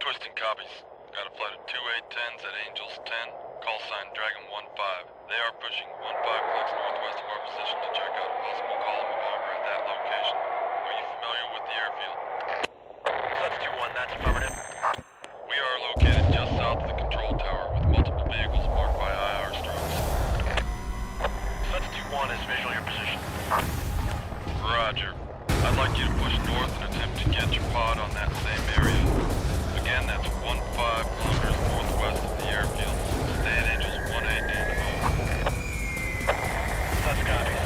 Twisting copies. Got a flight of 2810s at Angels 10, call sign Dragon 15. They are pushing 15 clicks northwest of our position to check out a possible column of armor at that location. Are you familiar with the airfield? That's 2-1, that's affirmative. We are located just south of the control tower with multiple vehicles marked by IR strobes. That's 2-1 is visual your position. Roger. I'd like you to push north and attempt to get your pod on that same area. Again, that's 15 kilometers northwest of the airfield. Stay at Angels 18 and over. That's copies.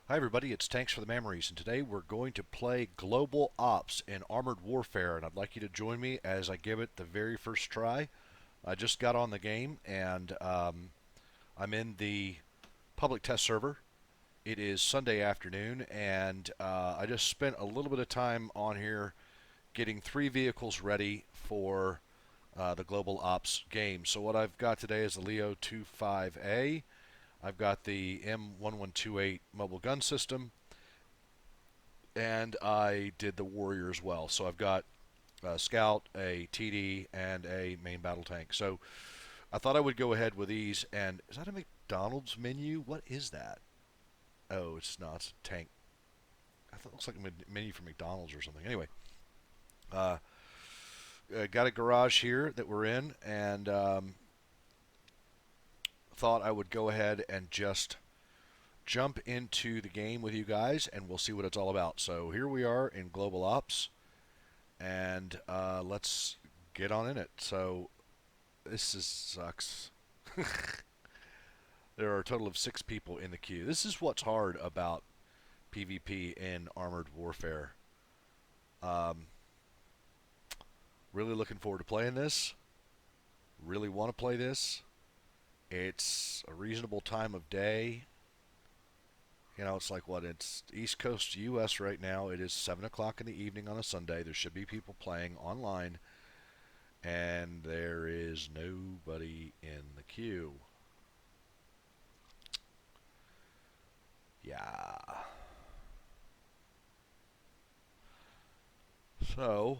Hi everybody, it's Tanks for the Memories, and today we're going to play Global Ops in Armored Warfare, and I'd like you to join me as I give it the very first try. I just got on the game, and I'm in the public test server. It is Sunday afternoon, and I just spent a little bit of time on here getting 3 vehicles ready for the Global Ops game. So what I've got today is the Leo 25A. I've got the M1128 mobile gun system, and I did the Warrior as well. So I've got a Scout, a TD, and a main battle tank. So I thought I would go ahead with these. And is that a McDonald's menu? What is that? Oh, it's not. It's a tank. I thought it looks like a menu for McDonald's or something. Anyway, got a garage here that we're in, and thought I would go ahead and just jump into the game with you guys, and we'll see what it's all about. So here we are in Global Ops, and let's get on in it. So this sucks. There are a total of 6 people in the queue. This is what's hard about PvP in Armored Warfare. Really looking forward to playing this. Really want to play this. It's a reasonable time of day. You know, it's like what? It's East Coast U.S. right now. It is 7 o'clock in the evening on a Sunday. There should be people playing online, and there is nobody in the queue. Yeah. So,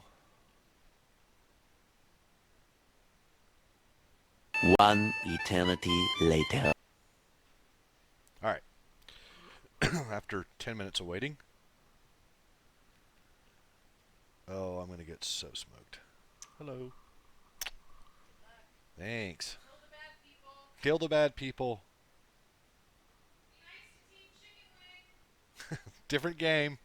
one eternity later. all right. After 10 minutes of waiting. Oh, I'm going to get so smoked. Hello. Thanks. Kill the bad people. Different game.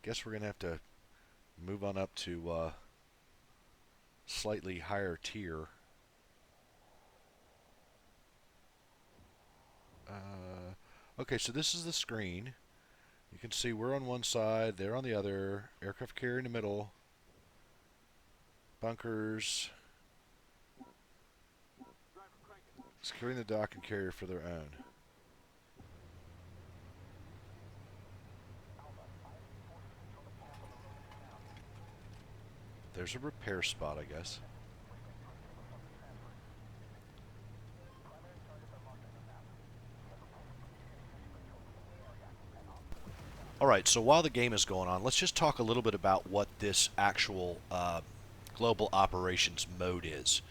Guess we're going to have to move on up to slightly higher tier. Okay, so this is the screen. You can see we're on one side, they're on the other, aircraft carrier in the middle, bunkers, securing the dock and carrier for their own. There's a repair spot, I guess. Alright, so while the game is going on, let's just talk a little bit about what this actual global operations mode is.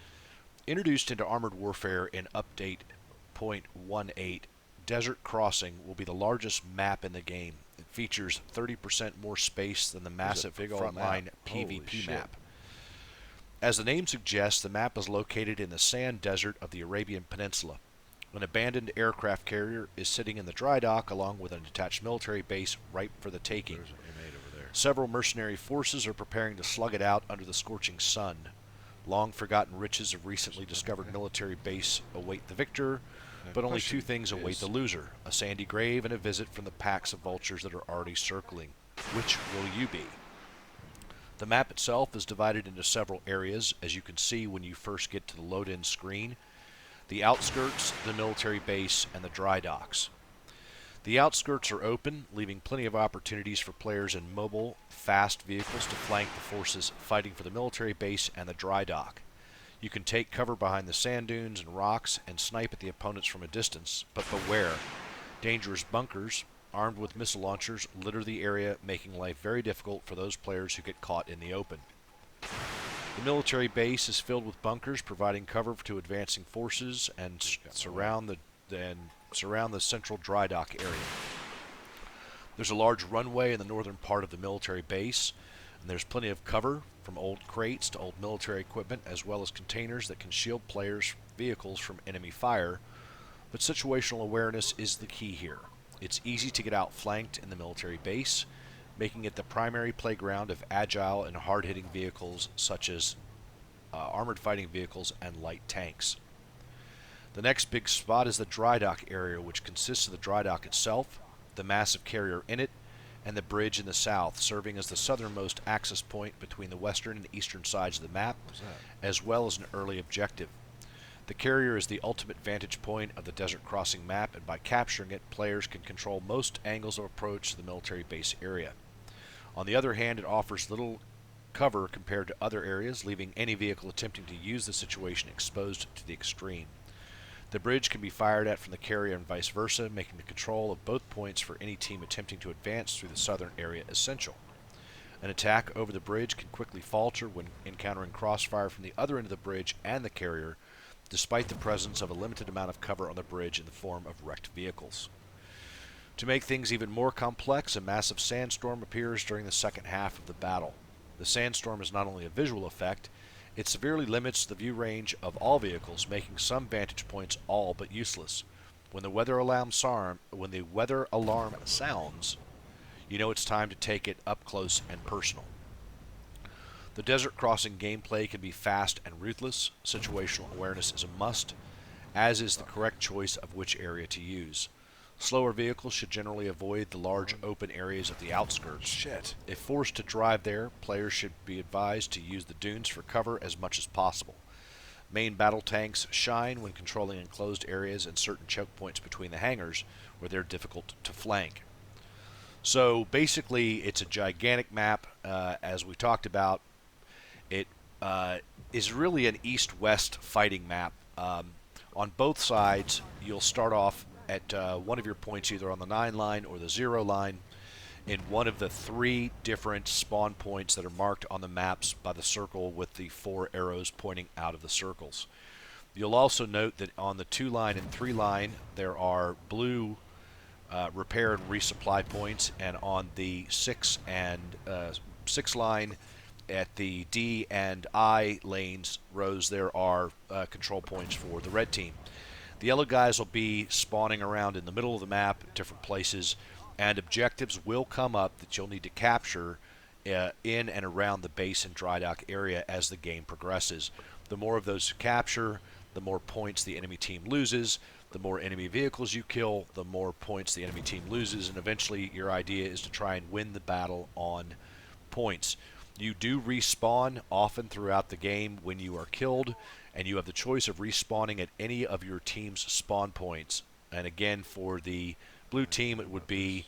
Introduced into Armored Warfare in Update .18, Desert Crossing will be the largest map in the game. It features 30% more space than the massive frontline PvP map. As the name suggests, the map is located in the sand desert of the Arabian Peninsula. An abandoned aircraft carrier is sitting in the dry dock along with an attached military base ripe for the taking. There's an M8 over there. Several mercenary forces are preparing to slug it out under the scorching sun. Long-forgotten riches of recently discovered military base await the victor, but only 2 things await the loser: a sandy grave and a visit from the packs of vultures that are already circling. Which will you be? The map itself is divided into several areas, as you can see when you first get to the load-in screen: the outskirts, the military base, and the dry docks. The outskirts are open, leaving plenty of opportunities for players in mobile, fast vehicles to flank the forces fighting for the military base and the dry dock. You can take cover behind the sand dunes and rocks and snipe at the opponents from a distance, but beware. Dangerous bunkers, armed with missile launchers, litter the area, making life very difficult for those players who get caught in the open. The military base is filled with bunkers, providing cover to advancing forces and surround the central dry dock area. There's a large runway in the northern part of the military base, and there's plenty of cover from old crates to old military equipment, as well as containers that can shield players' vehicles from enemy fire. But situational awareness is the key here. It's easy to get outflanked in the military base, making it the primary playground of agile and hard-hitting vehicles such as armored fighting vehicles and light tanks. The next big spot is the dry dock area, which consists of the dry dock itself, the massive carrier in it, and the bridge in the south, serving as the southernmost access point between the western and eastern sides of the map, as well as an early objective. The carrier is the ultimate vantage point of the Desert Crossing map, and by capturing it, players can control most angles of approach to the military base area. On the other hand, it offers little cover compared to other areas, leaving any vehicle attempting to use the situation exposed to the extreme. The bridge can be fired at from the carrier and vice versa, making the control of both points for any team attempting to advance through the southern area essential. An attack over the bridge can quickly falter when encountering crossfire from the other end of the bridge and the carrier, despite the presence of a limited amount of cover on the bridge in the form of wrecked vehicles. To make things even more complex, a massive sandstorm appears during the second half of the battle. The sandstorm is not only a visual effect, it severely limits the view range of all vehicles, making some vantage points all but useless. When the weather alarm sounds, you know it's time to take it up close and personal. The Desert Crossing gameplay can be fast and ruthless. Situational awareness is a must, as is the correct choice of which area to use. Slower vehicles should generally avoid the large open areas of the outskirts. If forced to drive there, players should be advised to use the dunes for cover as much as possible. Main battle tanks shine when controlling enclosed areas and certain choke points between the hangars where they're difficult to flank. So basically, it's a gigantic map, as we talked about. It is really an east-west fighting map. On both sides, you'll start off at one of your points, either on the 9 line or the 0 line, in one of the 3 different spawn points that are marked on the maps by the circle with the 4 arrows pointing out of the circles. You'll also note that on the 2 line and 3 line, there are blue repair and resupply points, and on the 6 line at the D and I lanes rows, there are control points for the red team. The yellow guys will be spawning around in the middle of the map at different places, and objectives will come up that you'll need to capture in and around the base and dry dock area as the game progresses. The more of those you capture, the more points the enemy team loses. The more enemy vehicles you kill, the more points the enemy team loses, and eventually your idea is to try and win the battle on points. You do respawn often throughout the game when you are killed, and you have the choice of respawning at any of your team's spawn points. And again, for the blue team, it would be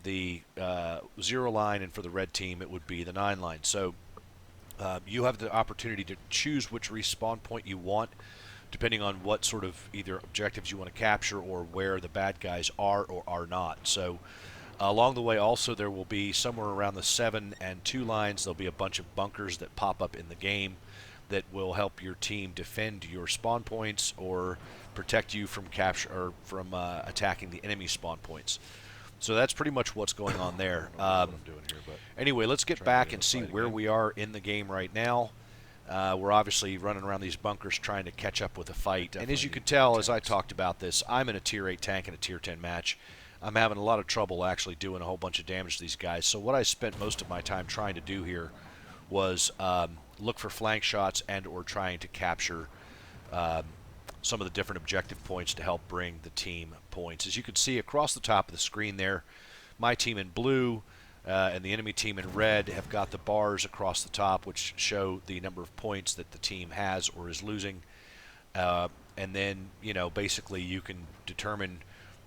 the 0 line, and for the red team, it would be the 9 line. So you have the opportunity to choose which respawn point you want, depending on what sort of either objectives you want to capture or where the bad guys are or are not. So along the way also, there will be somewhere around the 7 and 2 lines, there'll be a bunch of bunkers that pop up in the game that will help your team defend your spawn points or protect you from capture or from attacking the enemy spawn points. So that's pretty much what's going on there. Anyway, let's get back and see where we are in the game right now. We're obviously running around these bunkers trying to catch up with the fight. And as you can tell, as I talked about this, I'm in a Tier 8 tank in a Tier 10 match. I'm having a lot of trouble actually doing a whole bunch of damage to these guys. So what I spent most of my time trying to do here was look for flank shots and or trying to capture some of the different objective points to help bring the team points. As you can see across the top of the screen there, my team in blue and the enemy team in red have got the bars across the top which show the number of points that the team has or is losing. And then, you know, basically you can determine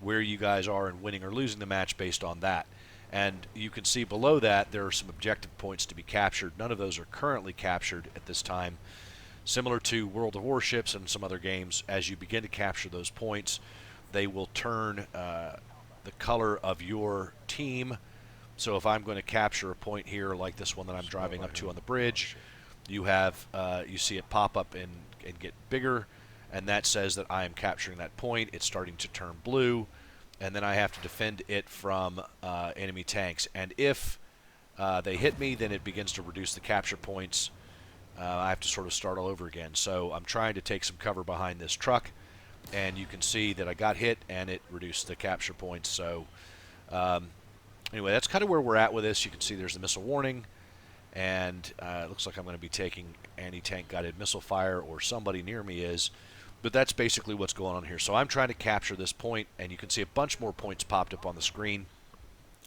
where you guys are in winning or losing the match based on that. And you can see below that there are some objective points to be captured. None of those are currently captured at this time. Similar to World of Warships and some other games, as you begin to capture those points, they will turn the color of your team. So if I'm going to capture a point here like this one that I'm driving up to on the bridge, you see it pop up and get bigger, and that says that I am capturing that point. It's starting to turn blue, and then I have to defend it from enemy tanks. And if they hit me, then it begins to reduce the capture points. I have to sort of start all over again. So I'm trying to take some cover behind this truck, and you can see that I got hit and it reduced the capture points. So anyway, that's kind of where we're at with this. You can see there's the missile warning, and it looks like I'm going to be taking anti-tank guided missile fire, or somebody near me is. But that's basically what's going on here. So I'm trying to capture this point, and you can see a bunch more points popped up on the screen.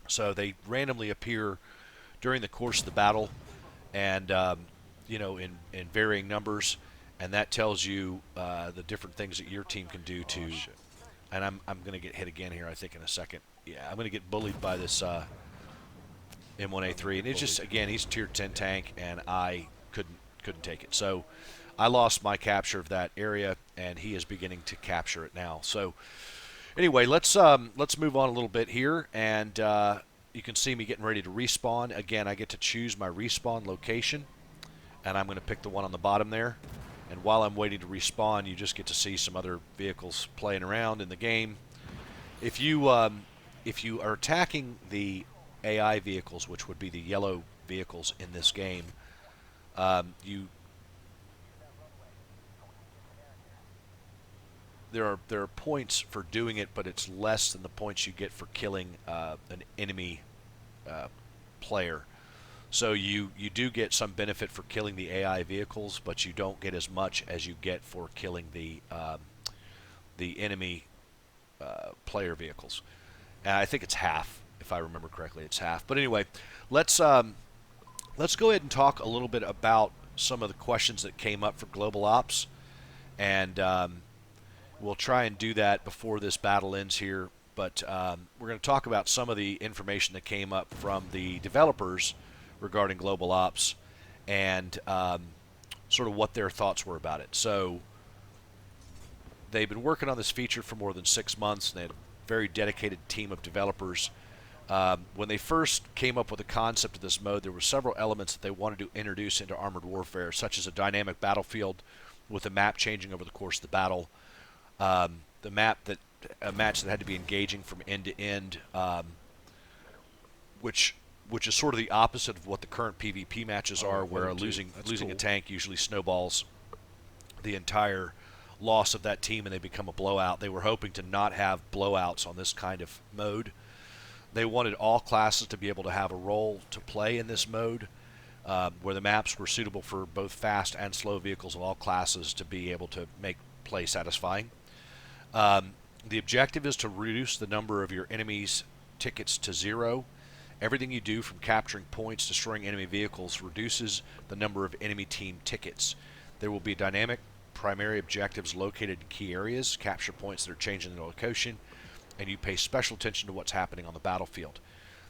So they randomly appear during the course of the battle, and in varying numbers, and that tells you the different things that your team can do to. And I'm going to get hit again here, I think, in a second. Yeah, I'm going to get bullied by this M1A3, and it's just, again, he's tier 10 tank, and I couldn't take it. So I lost my capture of that area, and he is beginning to capture it now. So anyway, let's move on a little bit here, and you can see me getting ready to respawn. Again, I get to choose my respawn location, and I'm going to pick the one on the bottom there. And while I'm waiting to respawn, you just get to see some other vehicles playing around in the game. If you are attacking the AI vehicles, which would be the yellow vehicles in this game, there are points for doing it, but it's less than the points you get for killing an enemy player. So you do get some benefit for killing the AI vehicles, but you don't get as much as you get for killing the enemy player vehicles. And I think it's half, if I remember correctly. It's half. But anyway, let's go ahead and talk a little bit about some of the questions that came up for Global Ops, and we'll try and do that before this battle ends here. But we're going to talk about some of the information that came up from the developers regarding Global Ops, and sort of what their thoughts were about it. So they've been working on this feature for more than 6 months, and they had a very dedicated team of developers. When they first came up with the concept of this mode, there were several elements that they wanted to introduce into Armored Warfare, such as a dynamic battlefield with the map changing over the course of the battle, a match that had to be engaging from end to end, which is sort of the opposite of what the current PvP matches are, where losing a tank usually snowballs the entire loss of that team and they become a blowout. They were hoping to not have blowouts on this kind of mode. They wanted all classes to be able to have a role to play in this mode, where the maps were suitable for both fast and slow vehicles of all classes to be able to make play satisfying. The objective is to reduce the number of your enemies' tickets to 0. Everything you do, from capturing points, destroying enemy vehicles, reduces the number of enemy team tickets. There will be dynamic primary objectives located in key areas, capture points that are changing their location, and you pay special attention to what's happening on the battlefield.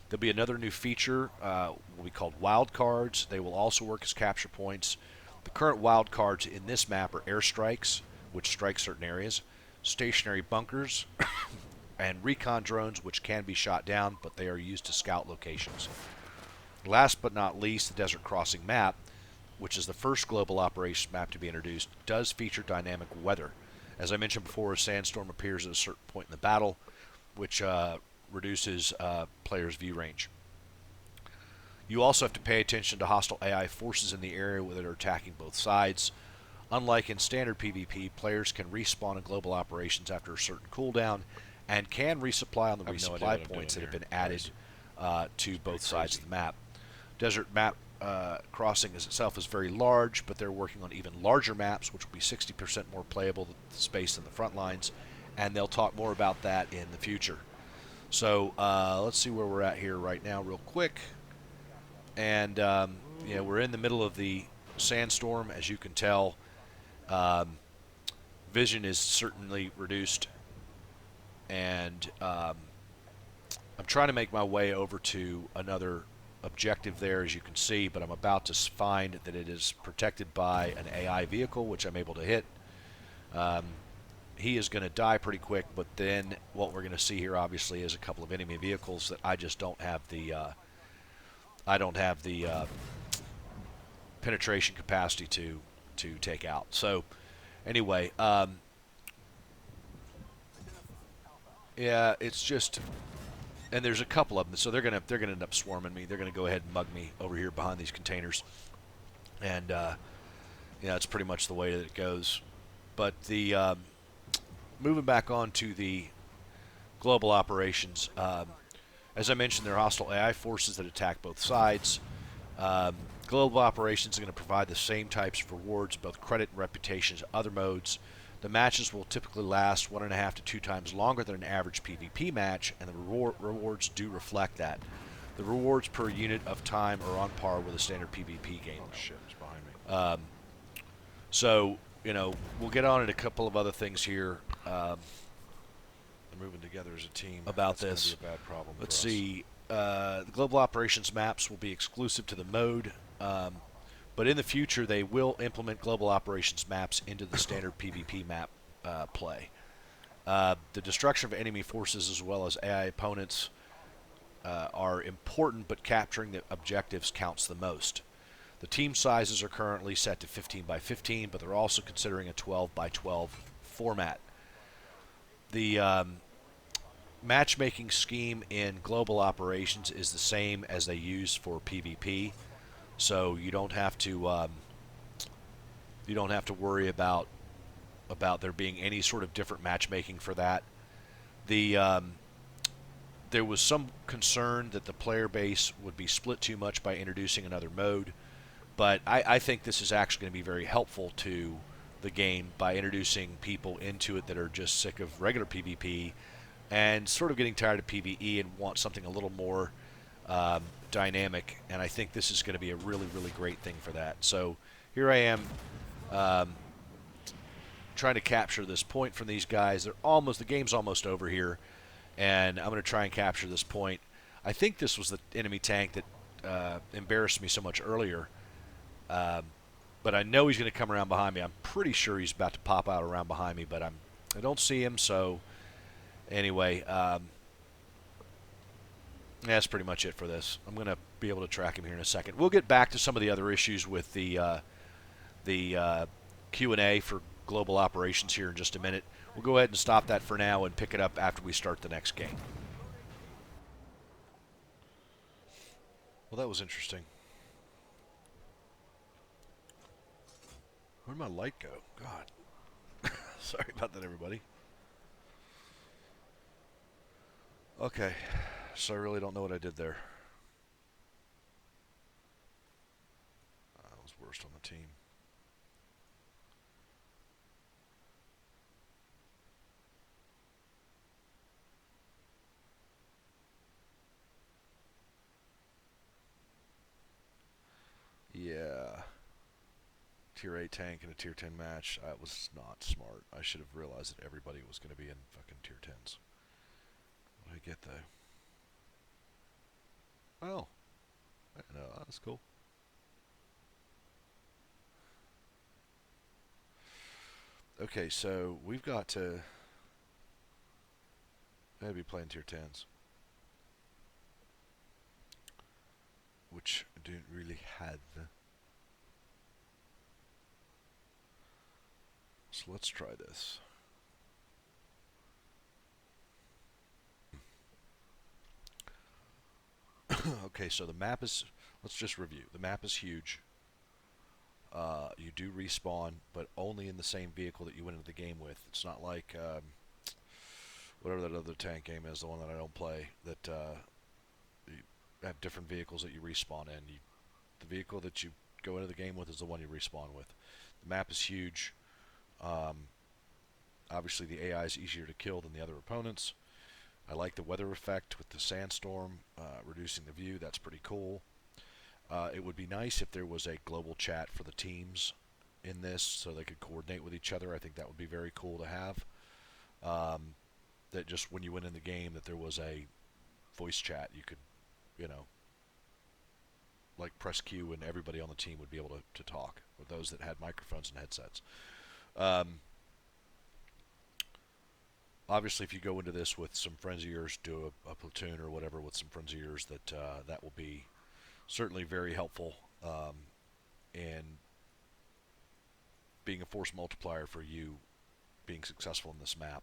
There'll be another new feature, will be called wildcards. They will also work as capture points. The current wildcards in this map are airstrikes, which strike certain areas, stationary bunkers, and recon drones, which can be shot down, but they are used to scout locations. Last but not least, the Desert Crossing map, which is the first global operations map to be introduced, does feature dynamic weather. As I mentioned before, a sandstorm appears at a certain point in the battle, which reduces players' view range. You also have to pay attention to hostile AI forces in the area that are attacking both sides. Unlike in standard PvP, players can respawn in global operations after a certain cooldown, and can resupply on the resupply points that have been added to both sides of the map. Desert map crossing itself is very large, but they're working on even larger maps, which will be 60% more playable space than the front lines, and they'll talk more about that in the future. So let's see where we're at here right now real quick. And yeah, we're in the middle of the sandstorm, as you can tell. Vision is certainly reduced and I'm trying to make my way over to another objective there, as you can see, but I'm about to find that it is protected by an AI vehicle, which I'm able to hit. He is going to die pretty quick, but then what we're going to see here, obviously, is a couple of enemy vehicles that I just don't have the penetration capacity to take out. So, anyway, yeah, it's just, and there's a couple of them, so they're gonna end up swarming me. They're gonna go ahead and mug me over here behind these containers, and yeah, that's pretty much the way that it goes. But the moving back on to the global operations, as I mentioned, there are hostile AI forces that attack both sides. Global operations are going to provide the same types of rewards, both credit and reputation, as other modes. The matches will typically last 1.5 to 2 times longer than an average PvP match, and the rewards do reflect that. The rewards per unit of time are on par with a standard PvP game. Oh shit, it's behind me. So, you know, we'll get on to a couple of other things here. They're moving together as a team. About That's this. gonna be a bad problem. Let's for us. see. The global operations maps will be exclusive to the mode, but in the future they will implement global operations maps into the standard PvP map play. The destruction of enemy forces as well as AI opponents are important, but capturing the objectives counts the most. The team sizes are currently set to 15 by 15, but they're also considering a 12 by 12 format. The matchmaking scheme in global operations is the same as they use for PvP, so you don't have to worry about there being any sort of different matchmaking for that. There was some concern that the player base would be split too much by introducing another mode, but I think this is actually going to be very helpful to the game by introducing people into it that are just sick of regular PvP and sort of getting tired of PvE and want something a little more dynamic, and I think this is going to be a really, really great thing for that. So here I am trying to capture this point from these guys. The game's almost over here, and I'm going to try and capture this point. I think this was the enemy tank that embarrassed me so much earlier, but I know he's going to come around behind me. I'm pretty sure he's about to pop out around behind me, but I don't see him, so anyway, that's pretty much it for this. I'm going to be able to track him here in a second. We'll get back to some of the other issues with the Q&A for global operations here in just a minute. We'll go ahead and stop that for now and pick it up after we start the next game. Well, that was interesting. Where'd my light go? God. Sorry about that, everybody. Okay, so I really don't know what I did there. I was worst on the team. Yeah. Tier 8 tank in a Tier 10 match. That was not smart. I should have realized that everybody was going to be in fucking Tier 10s. What did I get, though? Oh. No, that's cool. Okay, so we've got to... I'd be playing Tier 10s. Which I don't really have. So let's try this. Okay, so the map is... Let's just review. The map is huge. You do respawn, but only in the same vehicle that you went into the game with. It's not like... whatever that other tank game is, the one that I don't play, that you have different vehicles that you respawn in. The vehicle that you go into the game with is the one you respawn with. The map is huge. Obviously the AI is easier to kill than the other opponents. I like the weather effect with the sandstorm reducing the view. That's pretty cool. It would be nice if there was a global chat for the teams in this so they could coordinate with each other. I think that would be very cool to have. that just when you went in the game that there was a voice chat. You could, like press Q and everybody on the team would be able to talk, or those that had microphones and headsets. Obviously, if you go into this with some friends of yours, do a platoon or whatever with some friends of yours, that will be certainly very helpful in being a force multiplier for you being successful in this map.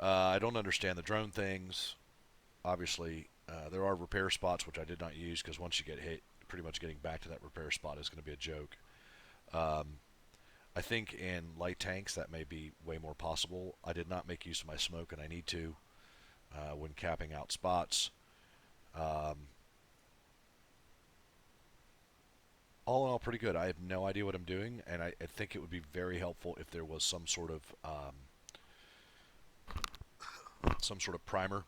I don't understand the drone things. Obviously, there are repair spots, which I did not use, because once you get hit, pretty much getting back to that repair spot is going to be a joke. I think in light tanks that may be way more possible. I did not make use of my smoke, and I need to when capping out spots. All in all, pretty good. I have no idea what I'm doing, and I think it would be very helpful if there was some sort of primer,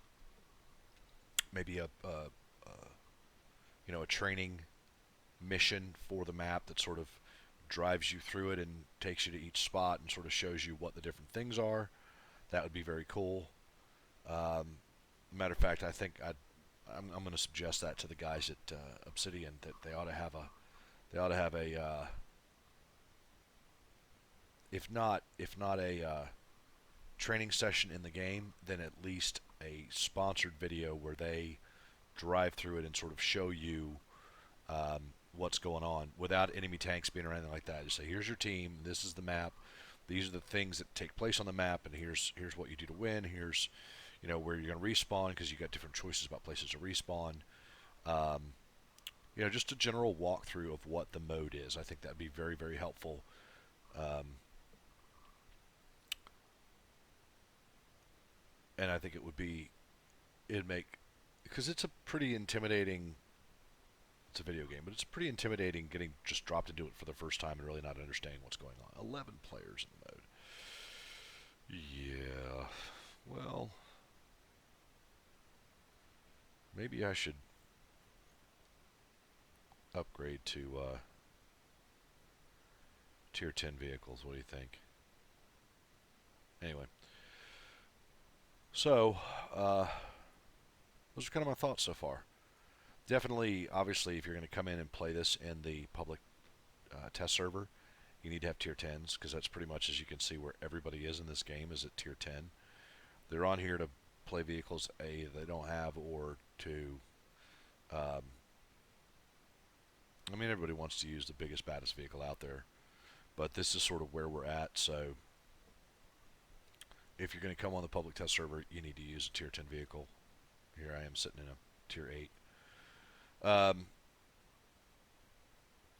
maybe a training mission for the map that sort of drives you through it and takes you to each spot and sort of shows you what the different things are. That would be very cool. Matter of fact, I think I'm going to suggest that to the guys at Obsidian, that they ought to have a if not a training session in the game, then at least a sponsored video where they drive through it and sort of show you what's going on without enemy tanks being or anything like that. Just say, here's your team, this is the map, these are the things that take place on the map, and here's what you do to win, here's where you're going to respawn, because you got different choices about places to respawn. Just a general walkthrough of what the mode is. I think that would be very, very helpful. And I think it'd make, because it's a pretty intimidating, it's a video game, but it's pretty intimidating getting just dropped into it for the first time and really not understanding what's going on. 11 players in the mode. Yeah, well, maybe I should upgrade to tier 10 vehicles. What do you think? Anyway, so those are kind of my thoughts so far. Definitely, obviously, if you're going to come in and play this in the public test server, you need to have tier 10s, because that's pretty much, as you can see, where everybody is in this game is at tier 10. They're on here to play vehicles they don't have, or to everybody wants to use the biggest, baddest vehicle out there, but this is sort of where we're at. So if you're going to come on the public test server, you need to use a tier 10 vehicle. Here I am sitting in a tier 8.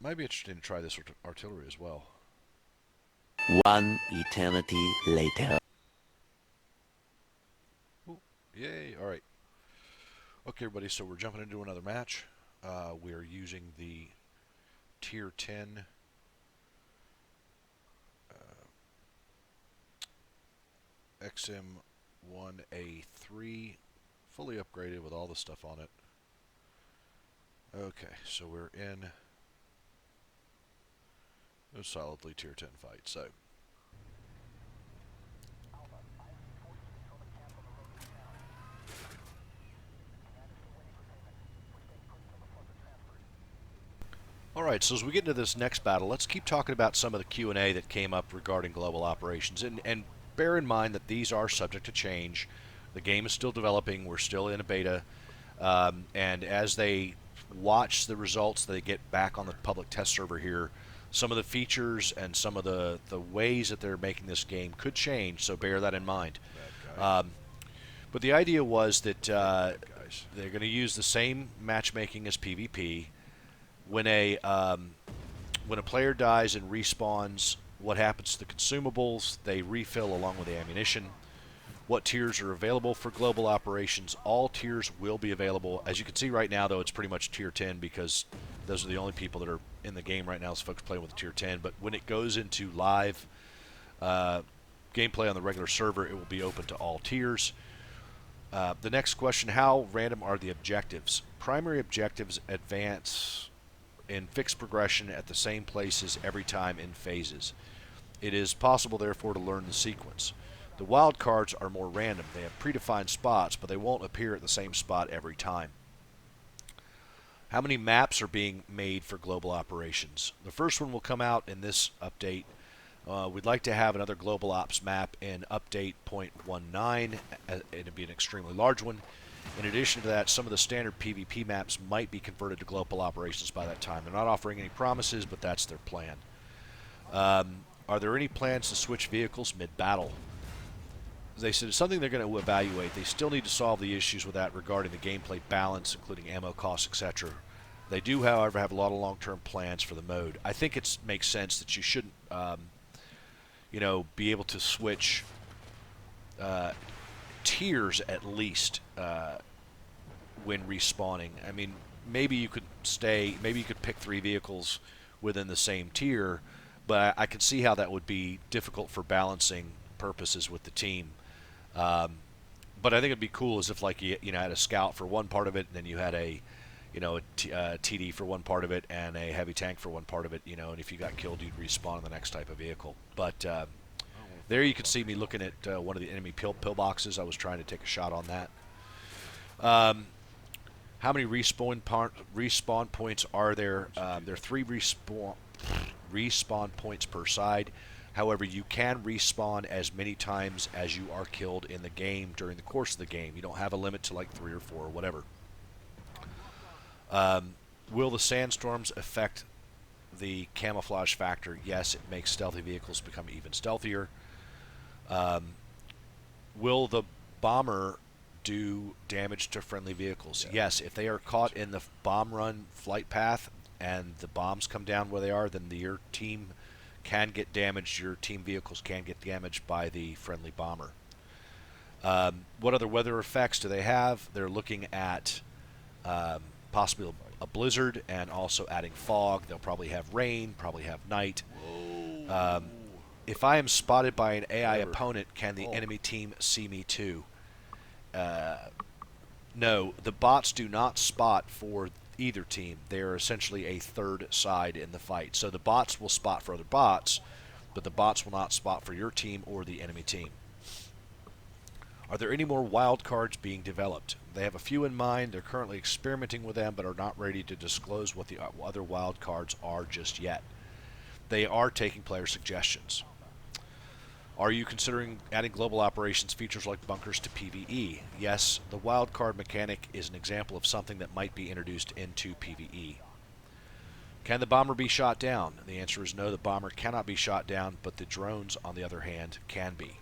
Might be interesting to try this artillery as well. One eternity later. Ooh, yay, alright. Okay, everybody, so we're jumping into another match. We are using the tier 10 XM1A3, fully upgraded with all the stuff on it. Okay, so we're in a solidly tier 10 fight. So alright, so as we get into this next battle, let's keep talking about some of the Q&A that came up regarding global operations. And bear in mind that these are subject to change. The game is still developing. We're still in a beta. And as they watch the results they get back on the public test server here, some of the features and some of the ways that they're making this game could change, so bear that in mind. But the idea was that they're going to use the same matchmaking as PvP. When a player dies and respawns, what happens to the consumables? They refill along with the ammunition. What tiers are available for global operations? All tiers will be available. As you can see right now, though, it's pretty much tier 10, because those are the only people that are in the game right now, is folks playing with tier 10. But when it goes into live gameplay on the regular server, it will be open to all tiers. The next question, how random are the objectives? Primary objectives advance in fixed progression at the same places every time in phases. It is possible, therefore, to learn the sequence. The wild cards are more random. They have predefined spots, but they won't appear at the same spot every time. How many maps are being made for global operations? The first one will come out in this update. We'd like to have another global ops map in update 0.19. It'd be an extremely large one. In addition to that, some of the standard PvP maps might be converted to global operations by that time. They're not offering any promises, but that's their plan. Are there any plans to switch vehicles mid-battle? They said it's something they're going to evaluate. They still need to solve the issues with that regarding the gameplay balance, including ammo costs, etc. They do, however, have a lot of long-term plans for the mode. I think it makes sense that you shouldn't, be able to switch tiers at least when respawning. I mean, maybe you could pick 3 vehicles within the same tier, but I could see how that would be difficult for balancing purposes with the team. But I think it'd be cool as if like you had a scout for one part of it, and then you had a TD for one part of it, and a heavy tank for one part of it. And if you got killed, you'd respawn in the next type of vehicle. But there you could see me looking at one of the enemy pillboxes. I was trying to take a shot on that. How many respawn points are there? There are 3 respawn points per side. However, you can respawn as many times as you are killed in the game during the course of the game. You don't have a limit to like 3 or 4 or whatever. Will the sandstorms affect the camouflage factor? Yes, it makes stealthy vehicles become even stealthier. Will the bomber do damage to friendly vehicles? Yes, if they are caught in the bomb run flight path and the bombs come down where they are, then your team can get damaged. Your team vehicles can get damaged by the friendly bomber. What other weather effects do they have? They're looking at possibly a blizzard and also adding fog. They'll probably have rain, probably have night. If I am spotted by an AI opponent, can the enemy team see me too? No, the bots do not spot for either team. They are essentially a third side in the fight. So the bots will spot for other bots, but the bots will not spot for your team or the enemy team. Are there any more wild cards being developed? They have a few in mind. They're currently experimenting with them, but are not ready to disclose what the other wild cards are just yet. They are taking player suggestions. Are you considering adding global operations features like bunkers to PvE? Yes, the wildcard mechanic is an example of something that might be introduced into PvE. Can the bomber be shot down? The answer is no, the bomber cannot be shot down, but the drones, on the other hand, can be.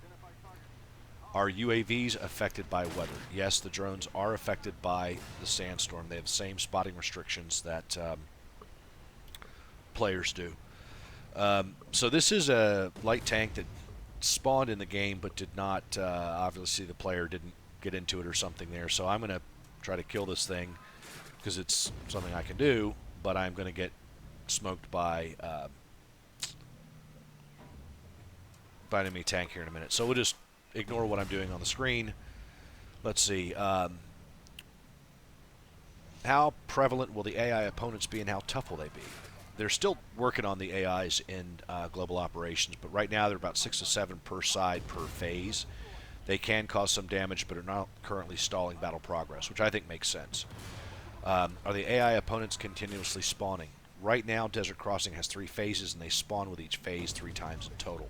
Are UAVs affected by weather? Yes, the drones are affected by the sandstorm. They have the same spotting restrictions that players do. So this is a light tank that spawned in the game but did not, obviously the player didn't get into it or something there. So I'm going to try to kill this thing because it's something I can do, but I'm going to get smoked by an enemy tank here in a minute. So we'll just ignore what I'm doing on the screen. Let's see. How prevalent will the AI opponents be and how tough will they be? They're still working on the AIs in global operations, but right now they're about 6 to 7 per side per phase. They can cause some damage, but are not currently stalling battle progress, which I think makes sense. Are the AI opponents continuously spawning? Right now, Desert Crossing has 3 phases, and they spawn with each phase 3 times in total.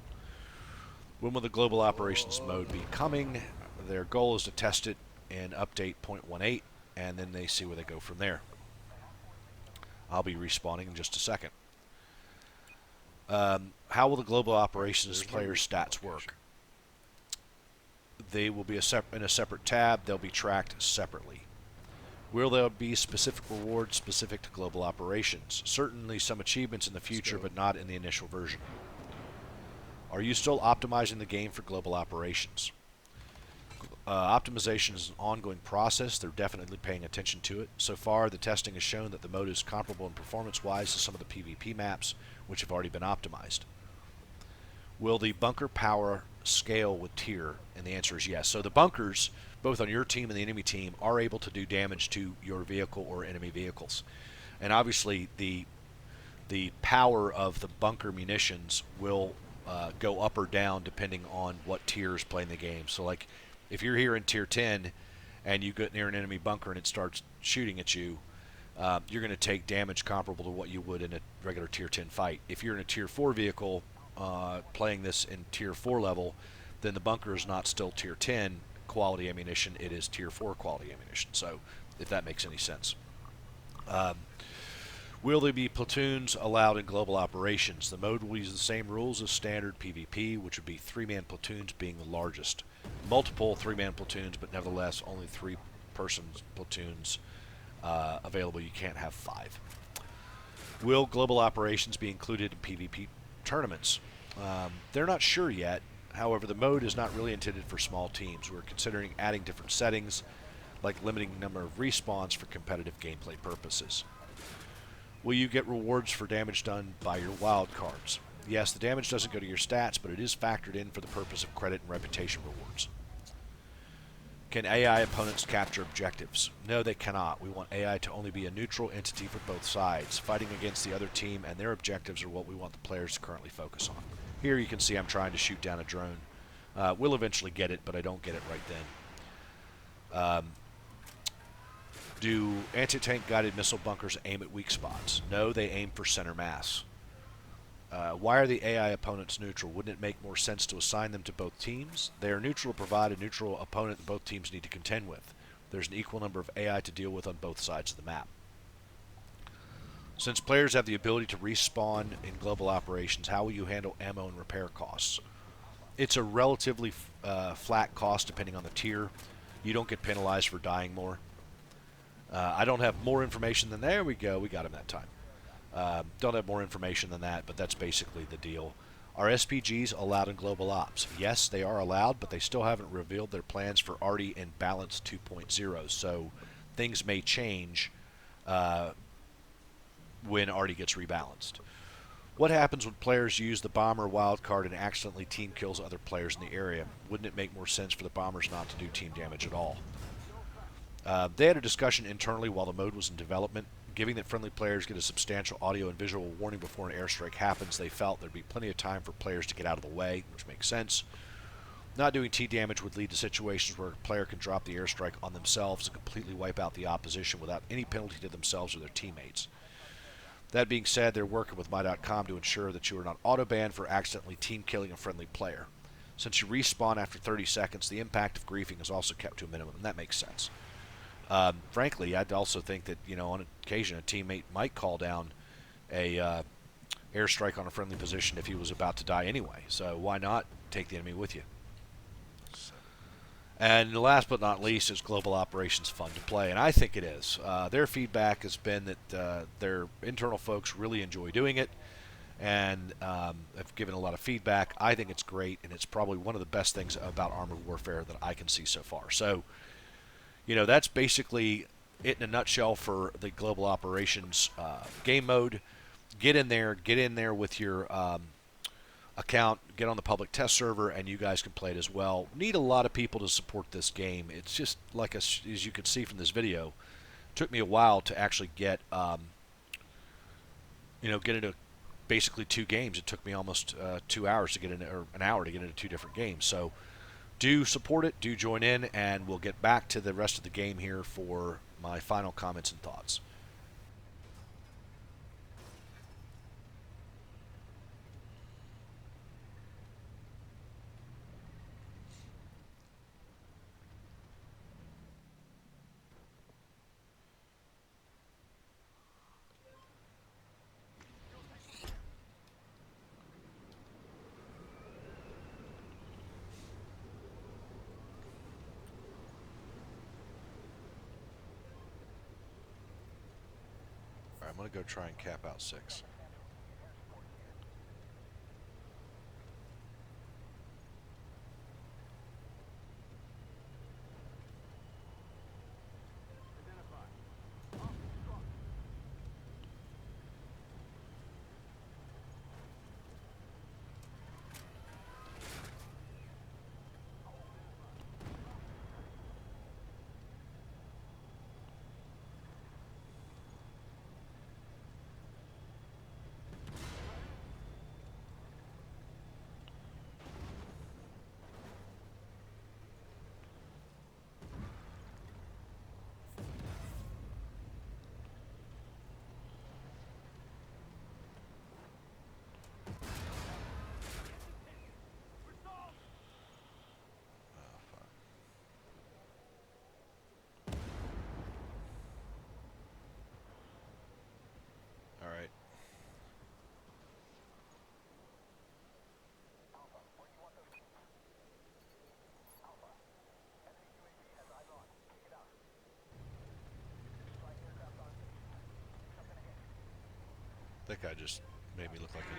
When will the global operations mode be coming? Their goal is to test it in update 0.18, and then they see where they go from there. I'll be respawning in just a second. How will the global operations player stats work? They will be in a separate tab. They'll be tracked separately. Will there be specific rewards specific to global operations? Certainly some achievements in the future, but not in the initial version. Are you still optimizing the game for global operations? Optimization is an ongoing process. They're definitely paying attention to it. So far, the testing has shown that the mode is comparable in performance-wise to some of the PvP maps, which have already been optimized. Will the bunker power scale with tier? And the answer is yes. So the bunkers, both on your team and the enemy team, are able to do damage to your vehicle or enemy vehicles. And obviously, the power of the bunker munitions will go up or down depending on what tier is playing the game. So, like, if you're here in tier 10 and you get near an enemy bunker and it starts shooting at you, you're going to take damage comparable to what you would in a regular tier 10 fight. If you're in a tier 4 vehicle playing this in tier 4 level, then the bunker is not still tier 10 quality ammunition, it is tier 4 quality ammunition. So, if that makes any sense. Will there be platoons allowed in global operations? The mode will use the same rules as standard PvP, which would be 3-man platoons being the largest. Multiple 3-man platoons, but nevertheless only 3-person platoons available. You can't have 5. Will global operations be included in PvP tournaments? They're not sure yet. However, the mode is not really intended for small teams. We're considering adding different settings, like limiting the number of respawns for competitive gameplay purposes. Will you get rewards for damage done by your wild cards? Yes, the damage doesn't go to your stats, but it is factored in for the purpose of credit and reputation rewards. Can AI opponents capture objectives? No, they cannot. We want AI to only be a neutral entity for both sides. Fighting against the other team and their objectives are what we want the players to currently focus on. Here you can see I'm trying to shoot down a drone. We'll eventually get it, but I don't get it right then. Do anti-tank guided missile bunkers aim at weak spots? No, they aim for center mass. Why are the AI opponents neutral? Wouldn't it make more sense to assign them to both teams? They are neutral to provide a neutral opponent that both teams need to contend with. There's an equal number of AI to deal with on both sides of the map. Since players have the ability to respawn in global operations, how will you handle ammo and repair costs? It's a relatively flat cost depending on the tier. You don't get penalized for dying more. I don't have more information than... There we go. We got him that time. Don't have more information than that, but that's basically the deal. Are SPGs allowed in Global Ops? Yes, they are allowed, but they still haven't revealed their plans for Arty and Balance 2.0, so things may change when Arty gets rebalanced. What happens when players use the bomber wildcard and accidentally team kills other players in the area? Wouldn't it make more sense for the bombers not to do team damage at all? They had a discussion internally while the mode was in development. Given that friendly players get a substantial audio and visual warning before an airstrike happens, they felt there'd be plenty of time for players to get out of the way, which makes sense. Not doing T damage would lead to situations where a player can drop the airstrike on themselves and completely wipe out the opposition without any penalty to themselves or their teammates. That being said, they're working with My.com to ensure that you are not auto-banned for accidentally team-killing a friendly player. Since you respawn after 30 seconds, the impact of griefing is also kept to a minimum, and that makes sense. Frankly, I'd also think that, on occasion a teammate might call down a airstrike on a friendly position if he was about to die anyway. So why not take the enemy with you? And last but not least, is Global Operations fun to play? And I think it is. Their feedback has been that their internal folks really enjoy doing it, and have given a lot of feedback. I think it's great, and it's probably one of the best things about Armored Warfare that I can see so far. So, that's basically it in a nutshell for the Global Operations game mode. Get in there with your account, get on the public test server, and you guys can play it as well. Need a lot of people to support this game. It's just like, as you can see from this video, it took me a while to actually get get into basically 2 games. It took me almost 2 hours to get into, or an hour to get into 2 different games. So do support it, do join in, and we'll get back to the rest of the game here for my final comments and thoughts. I'm going to go try and cap out 6. That guy just made me look like an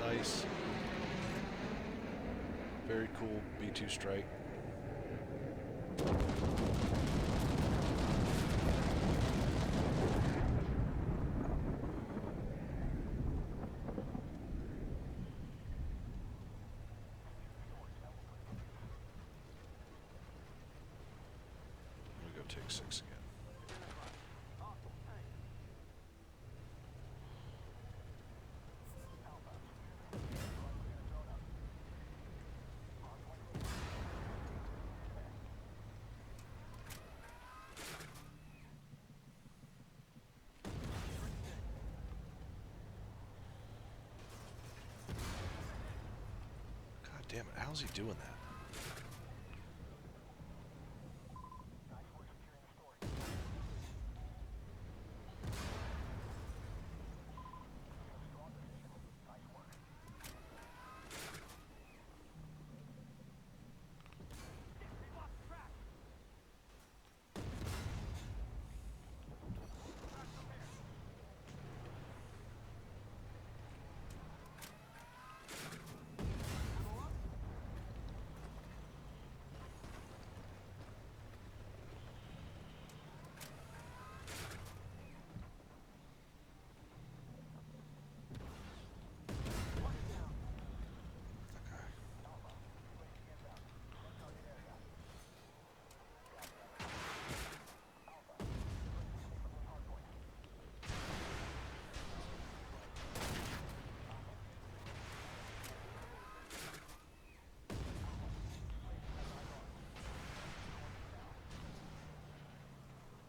idiot. Nice. Very cool B2 strike. Let me go take 6 again. God damn it, how's he doing that?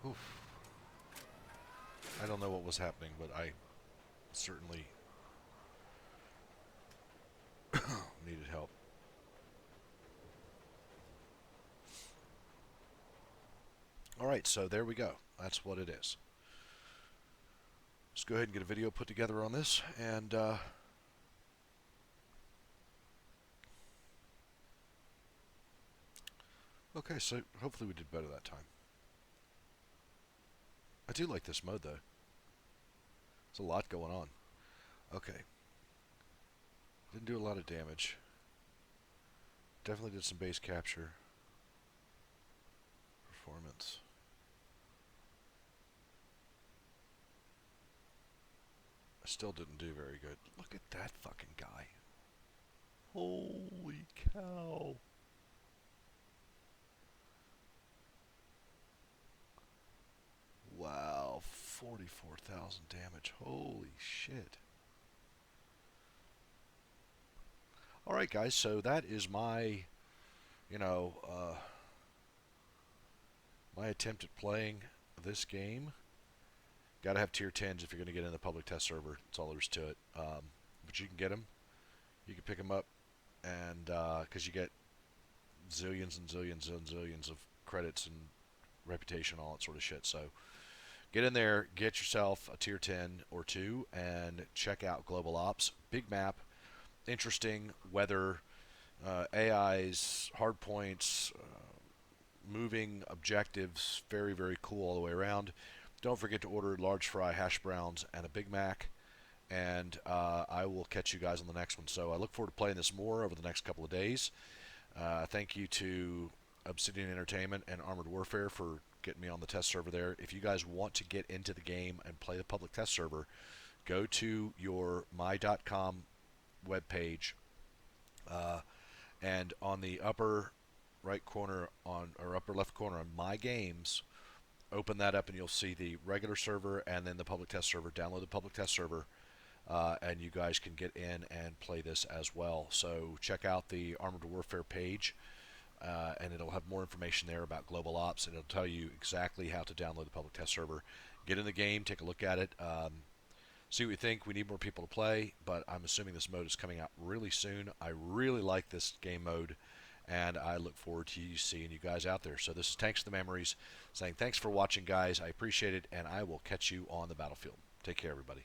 Oof. I don't know what was happening, but I certainly needed help. Alright, so there we go. That's what it is. Let's go ahead and get a video put together on this, and okay, so hopefully we did better that time. I do like this mode, though. There's a lot going on. Okay. Didn't do a lot of damage. Definitely did some base capture. Performance. I still didn't do very good. Look at that fucking guy. Holy cow. Wow, 44,000 damage. Holy shit. Alright guys, so that is my, my attempt at playing this game. Gotta have tier 10s if you're going to get in the public test server. That's all there is to it. But you can get them. You can pick them up, and because you get zillions and zillions and zillions of credits and reputation, all that sort of shit. So get in there, get yourself a tier 10 or 2, and check out Global Ops. Big map, interesting weather, AIs, hard points, moving objectives, very, very cool all the way around. Don't forget to order large fry, hash browns, and a Big Mac. And I will catch you guys on the next one. So I look forward to playing this more over the next couple of days. Thank you to Obsidian Entertainment and Armored Warfare for getting me on the test server there. If you guys want to get into the game and play the public test server, go to your my.com webpage, and on the upper right corner or upper left corner on My Games, open that up and you'll see the regular server and then the public test server. Download the public test server, and you guys can get in and play this as well. So check out the Armored Warfare page, and it'll have more information there about Global Ops, and it'll tell you exactly how to download the public test server. Get in the game, take a look at it, see what you think. We need more people to play, but I'm assuming this mode is coming out really soon. I really like this game mode, and I look forward to seeing you guys out there. So this is Tanks to the Memories saying thanks for watching, guys. I appreciate it, and I will catch you on the battlefield. Take care, everybody.